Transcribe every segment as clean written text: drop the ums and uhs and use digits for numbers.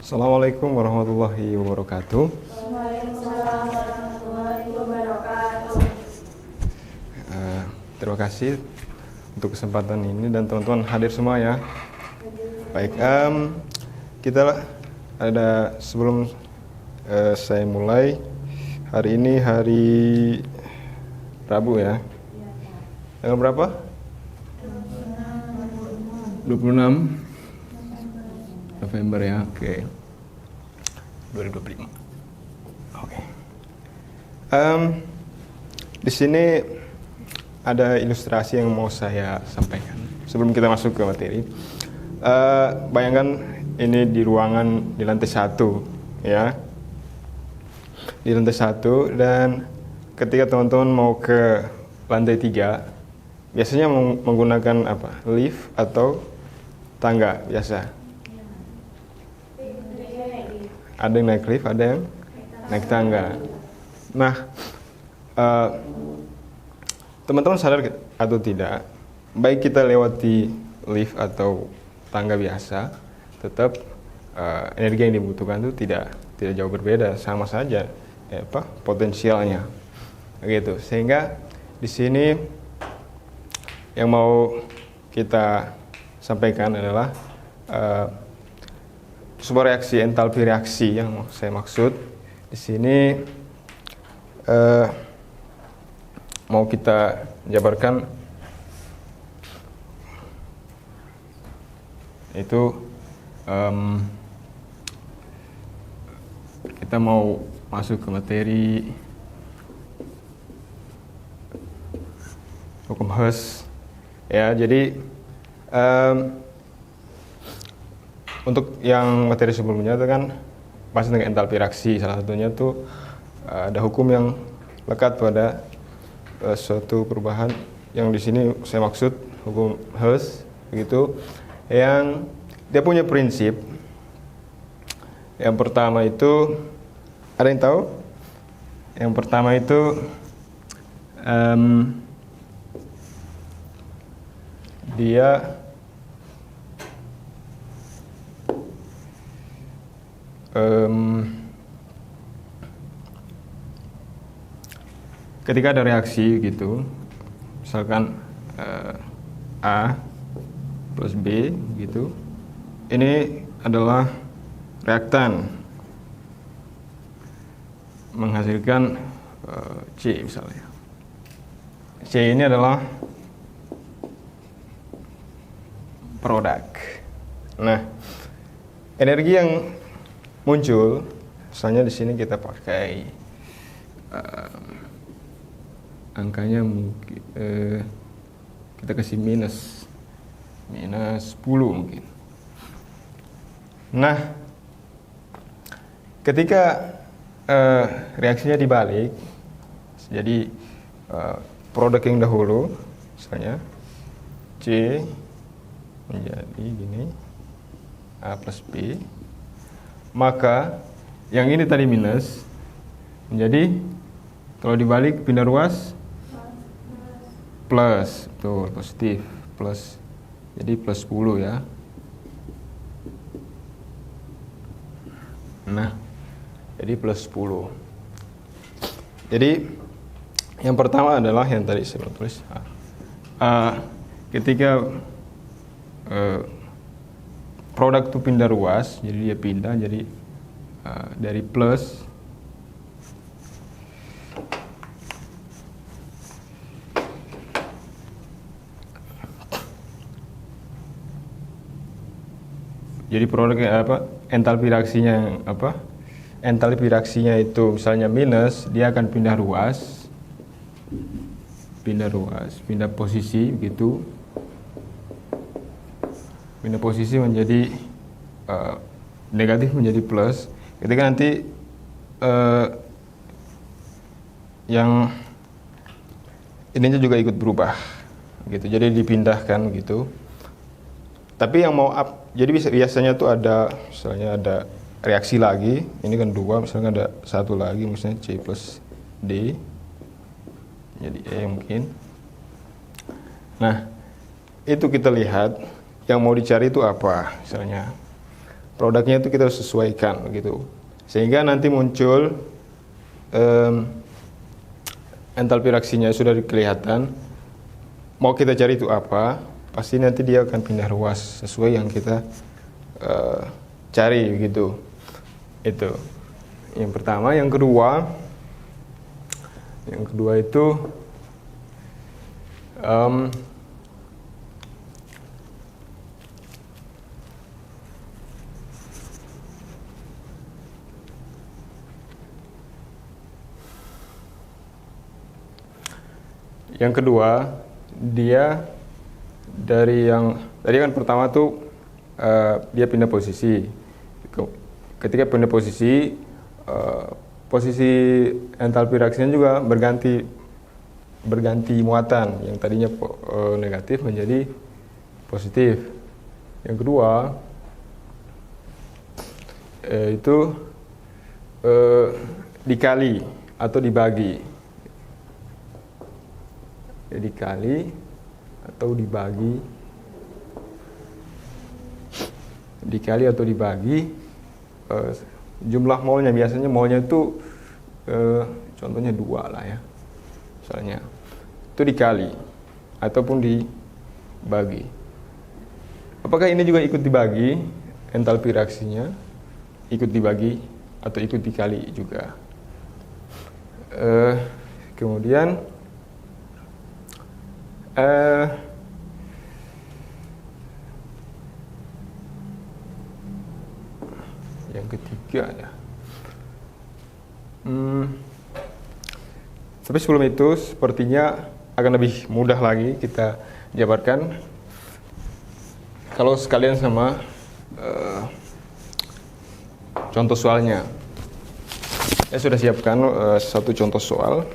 Assalamualaikum warahmatullahi wabarakatuh. Waalaikumsalam warahmatullahi wabarakatuh. Terima kasih untuk kesempatan ini dan teman-teman hadir semua ya. Baik, kita ada sebelum saya mulai, hari ini hari Rabu ya. Tanggal berapa? 26 November ya, oke. 2025. Oke. Di sini ada ilustrasi yang mau saya sampaikan sebelum kita masuk ke materi. Bayangkan ini di ruangan di lantai 1 ya. Di lantai 1, dan ketika teman-teman mau ke lantai 3, biasanya menggunakan apa? Lift atau tangga biasa. Ada yang naik lift, ada yang naik tangga. Nah, teman-teman sadar atau tidak, baik kita lewati lift atau tangga biasa, tetap energi yang dibutuhkan itu tidak jauh berbeda, sama saja potensialnya, gitu. Sehingga di sini yang mau kita sampaikan adalah sebuah reaksi, entalpi reaksi yang saya maksud di sini mau kita jabarkan itu kita mau masuk ke materi hukum Hus ya. Jadi untuk yang materi sebelumnya itu kan masih tentang entalpi reaksi. Salah satunya tuh ada hukum yang lekat pada suatu perubahan yang di sini saya maksud hukum Hus begitu, yang dia punya prinsip. Yang pertama itu, ada yang tahu? Yang pertama itu dia ketika ada reaksi gitu, misalkan A plus B gitu, ini adalah reaktan menghasilkan C misalnya. C ini adalah produk. Nah, energi yang muncul, misalnya di sini kita pakai angkanya mungkin kita kasih minus 10 mungkin. Nah, ketika reaksinya dibalik, jadi produk yang dahulu, misalnya C menjadi gini, A plus B, maka yang ini tadi minus menjadi, kalau dibalik pindah ruas plus, betul, positif, plus, jadi plus 10 ya. Nah, jadi plus 10. Jadi yang pertama adalah yang tadi saya tulis, ketika produk itu pindah ruas, jadi dia pindah jadi dari plus jadi produknya apa, entalpi reaksinya apa, entalpi reaksinya itu misalnya minus, dia akan pindah posisi begitu, pindah posisi menjadi negatif menjadi plus. Ketika nanti yang ininya juga ikut berubah gitu, jadi dipindahkan gitu. Tapi yang mau up, jadi biasanya tuh ada, misalnya ada reaksi lagi, ini kan 2, misalnya ada 1 lagi, misalnya C plus D jadi E mungkin. Nah, itu kita lihat yang mau dicari itu apa. Misalnya produknya itu kita harus sesuaikan gitu, sehingga nanti muncul entalpi reaksinya sudah kelihatan. Mau kita cari itu apa, pasti nanti dia akan pindah ruas sesuai yang kita cari gitu. Itu yang pertama. Yang kedua itu dia dari yang tadi kan pertama tuh dia pindah posisi. Ketika pindah posisi, posisi entalpi reaksinya juga berganti muatan, yang tadinya negatif menjadi positif. Yang kedua itu dikali atau dibagi. Dikali atau dibagi jumlah molnya. Biasanya molnya itu contohnya 2 lah ya, misalnya itu dikali ataupun dibagi. Apakah ini juga ikut dibagi, entalpi reaksinya ikut dibagi atau ikut dikali juga. Kemudian yang ketiga ya. Tapi sebelum itu sepertinya akan lebih mudah lagi kita jabarkan kalau sekalian sama contoh soalnya. Saya sudah siapkan satu contoh soal.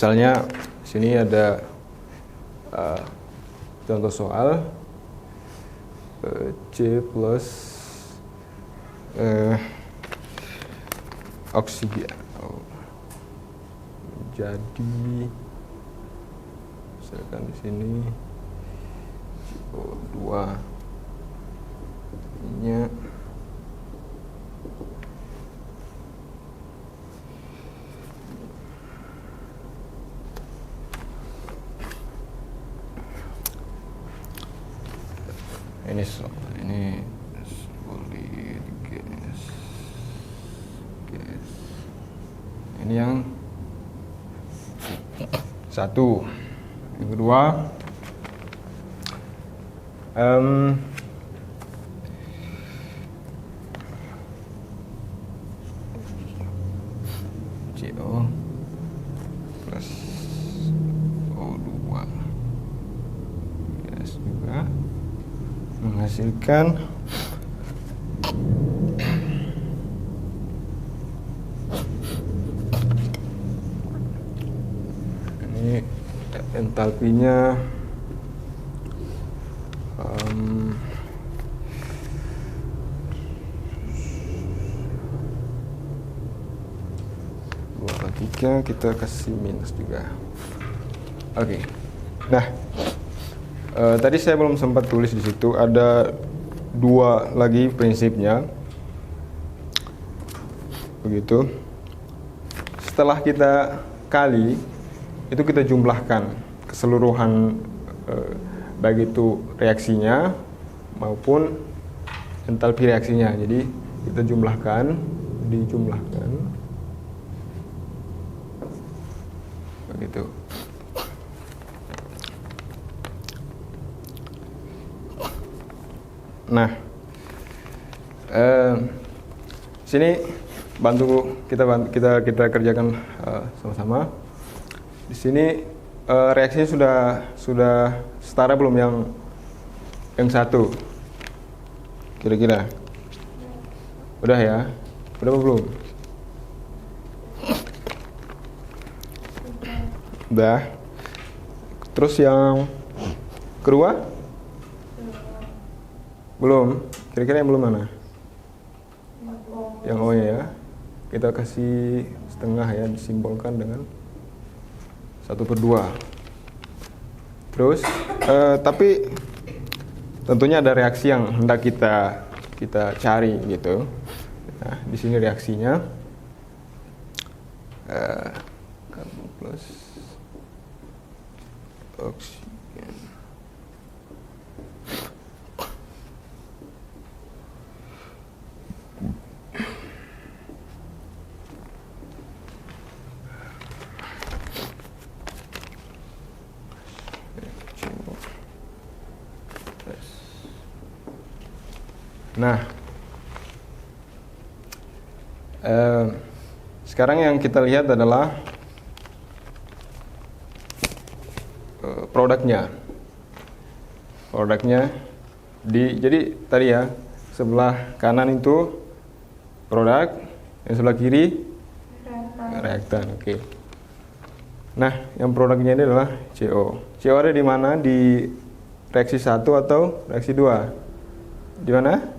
Misalnya sini ada contoh soal C plus oksigen. Jadi misalkan di sini CO2 nya ini solid gas. Ini yang satu. Yang kedua CO plus O2 gas juga menghasilkan ini entalpinya 2/3, kita kasih minus juga. Oke. Nah, tadi saya belum sempat tulis di situ, ada 2 lagi prinsipnya. Begitu. Setelah kita kali, itu kita jumlahkan keseluruhan baik itu reaksinya maupun entalpi reaksinya. Jadi kita dijumlahkan begitu. Nah, sini kita kerjakan sama-sama. Di sini reaksinya sudah setara belum yang satu? Kira-kira udah ya? Udah apa belum? Udah. Terus yang kedua? Belum. Kira-kira yang belum mana? Yang O ya. kita kasih setengah ya, disimbolkan dengan 1/2. Terus tapi tentunya ada reaksi yang hendak kita cari gitu. Nah, di sini reaksinya karbon plus oksigen. Nah, sekarang yang kita lihat adalah produknya. Jadi tadi ya, sebelah kanan itu produk, yang sebelah kiri reaktan. Oke. Nah, yang produknya ini adalah CO. CO ada di mana? Di reaksi 1 atau reaksi 2? Di mana?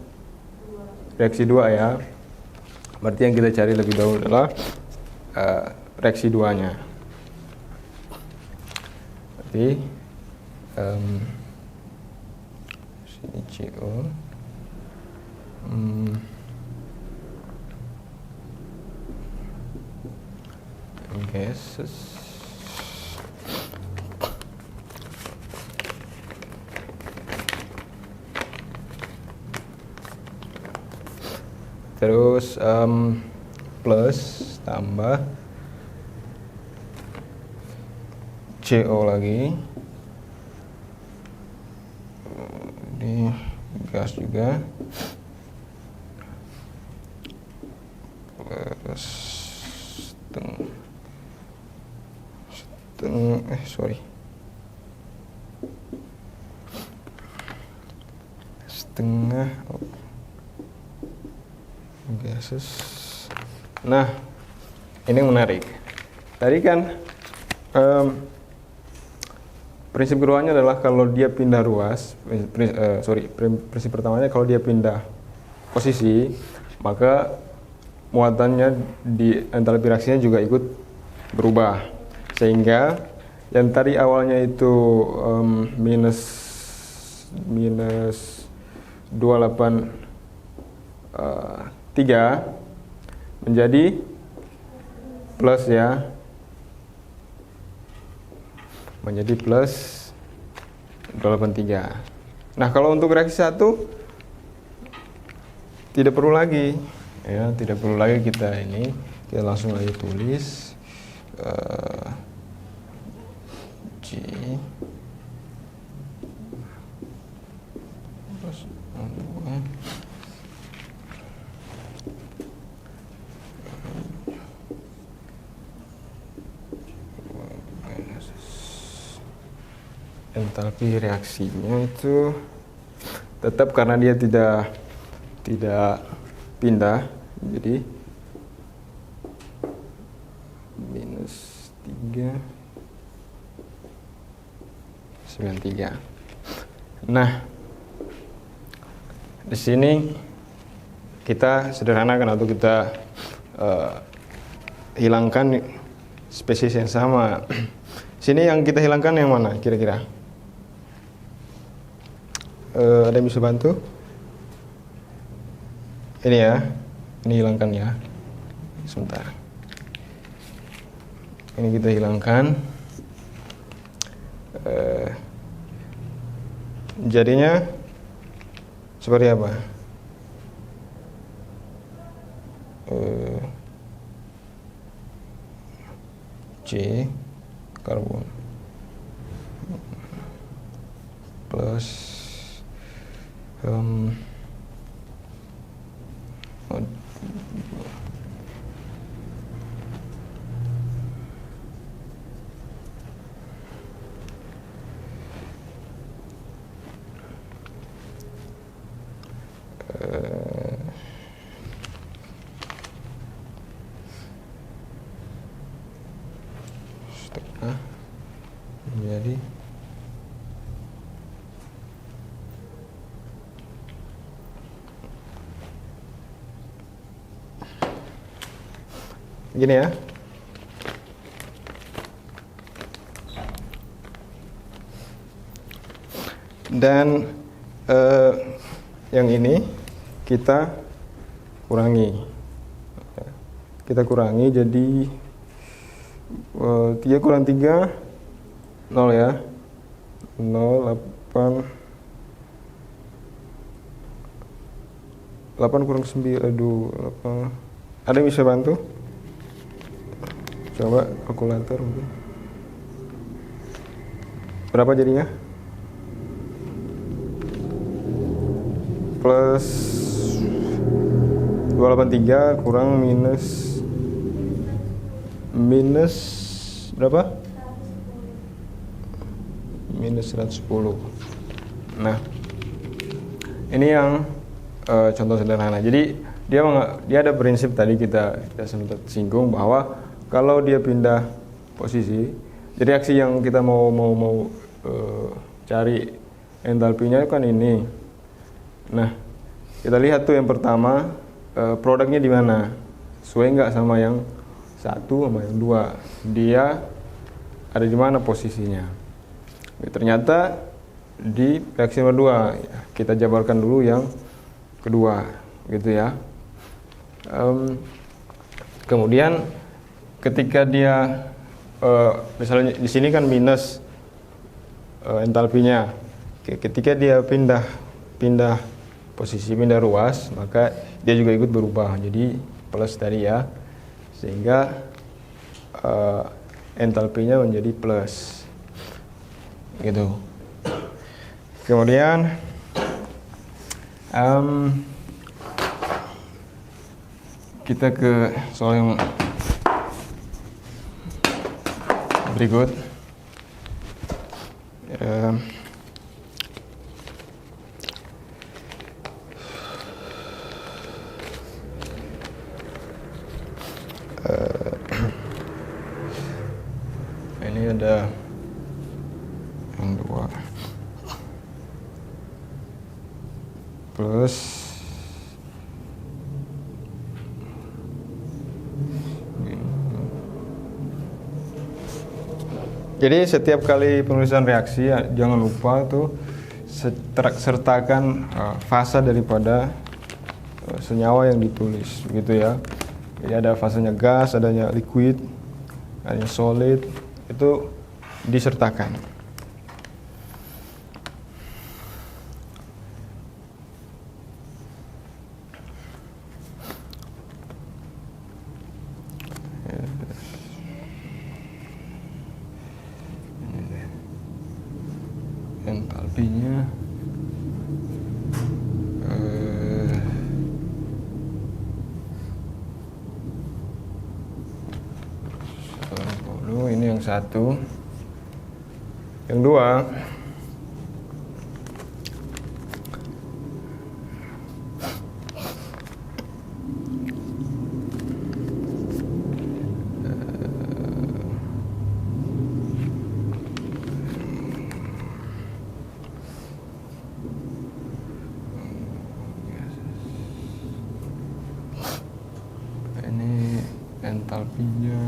Reaksi 2 ya. Berarti yang kita cari lebih dahulu adalah reaksi 2-nya. Berarti sini CO. Gases. Terus plus tambah CO lagi, ini gas juga, plus setengah gases. Nah, ini yang menarik. Tadi kan prinsip keduanya adalah kalau dia pindah ruas, prinsip pertamanya kalau dia pindah posisi, maka muatannya di entalpi reaksinya juga ikut berubah. Sehingga yang tadi awalnya itu minus 283 menjadi plus ya, menjadi plus 283. Nah, kalau untuk reaksi 1 tidak perlu lagi ya, tidak perlu lagi kita langsung aja tulis G plus 2 entalpi reaksinya itu tetap karena dia tidak pindah, jadi minus 393. Nah, di sini kita sederhanakan atau kita hilangkan spesies yang sama. Sini yang kita hilangkan yang mana kira-kira? Ada yang bisa bantu? Ini ya, ini hilangkan ya. Sebentar. Ini kita hilangkan. Jadinya seperti apa? C karbon plus setengah menjadi Gini ya. Dan yang ini kita kurangi. Kita kurangi jadi 3 kurang 3 0 ya. 0 8 kurang 9, aduh 8. Ada yang bisa bantu? Coba kalkulator mungkin. Berapa jadinya? Plus 283 kurang minus berapa? Minus 110. Nah, ini yang contoh sederhana. Jadi dia ada prinsip tadi kita sempat singgung bahwa kalau dia pindah posisi, jadi reaksi yang kita mau cari entalpinya kan ini. Nah, kita lihat tuh yang pertama produknya di mana, sesuai nggak sama yang satu sama yang dua, dia ada di mana posisinya. Ternyata di reaksi nomor 2 kita jabarkan dulu yang kedua, gitu ya. Kemudian ketika dia misalnya di sini kan minus entalpinya, ketika dia pindah posisi, pindah ruas, maka dia juga ikut berubah jadi plus tadi ya, sehingga entalpinya menjadi plus, gitu. Kemudian kita ke soal yang berikut. Ini ada yang 2 plus jadi setiap kali penulisan reaksi jangan lupa tuh sertakan fasa daripada senyawa yang ditulis, gitu ya. Jadi ada fasanya gas, adanya liquid, adanya solid, itu disertakan. Entalpinya ini yang 1, yang 2 ini entalpinya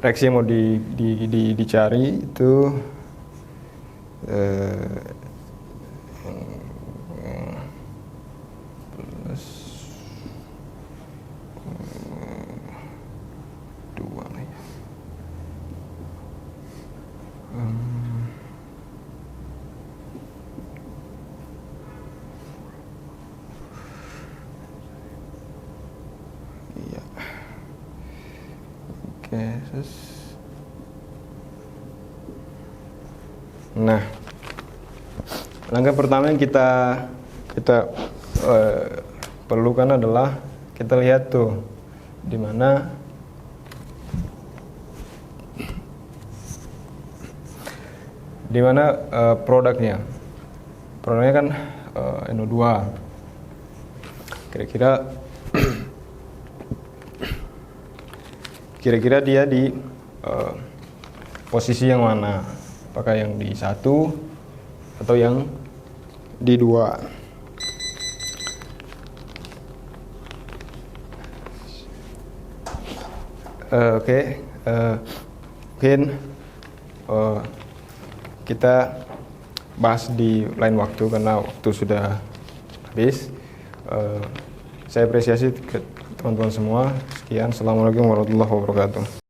reaksi yang mau dicari itu plus 2 ya. Iya. Oke, nah, langkah pertama yang kita perlukan adalah kita lihat tuh di mana produknya kan NO2. Kira-kira dia di posisi yang mana? Apakah yang di 1 atau yang di 2. Mungkin kita bahas di lain waktu karena waktu sudah habis. Saya apresiasi ke teman-teman semua. Sekian, assalamualaikum warahmatullahi wabarakatuh.